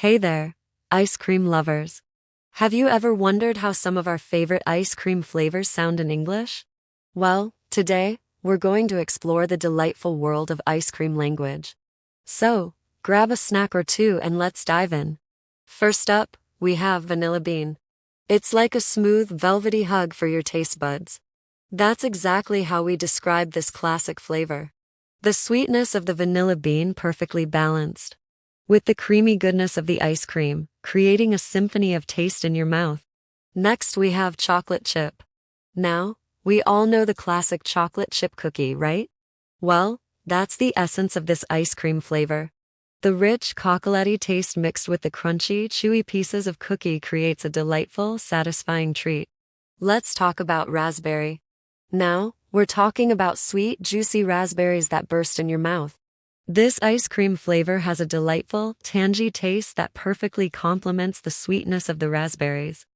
Hey there, ice cream lovers. Have you ever wondered how some of our favorite ice cream flavors sound in English? Well, today, we're going to explore the delightful world of ice cream language. So, grab a snack or two and let's dive in. First up, we have vanilla bean. It's like a smooth, velvety hug for your taste buds. That's exactly how we describe this classic flavor. The sweetness of the vanilla bean perfectly balanced, with the creamy goodness of the ice cream, creating a symphony of taste in your mouth. Next, we have chocolate chip. Now, we all know the classic chocolate chip cookie, right? Well, that's the essence of this ice cream flavor. The rich, chocolatey taste mixed with the crunchy, chewy pieces of cookie creates a delightful, satisfying treat. Let's talk about raspberry. Now, we're talking about sweet, juicy raspberries that burst in your mouth. This ice cream flavor has a delightful, tangy taste that perfectly complements the sweetness of the raspberries.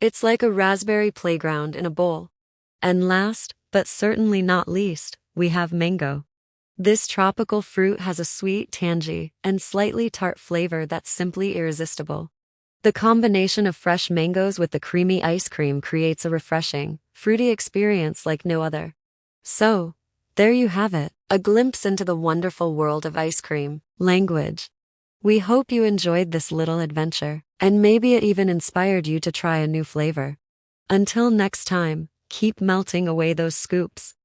It's like a raspberry playground in a bowl. And last, but certainly not least, we have mango. This tropical fruit has a sweet, tangy, and slightly tart flavor that's simply irresistible. The combination of fresh mangoes with the creamy ice cream creates a refreshing, fruity experience like no other. So, there you have it, a glimpse into the wonderful world of ice cream language. We hope you enjoyed this little adventure, and maybe it even inspired you to try a new flavor. Until next time, keep melting away those scoops.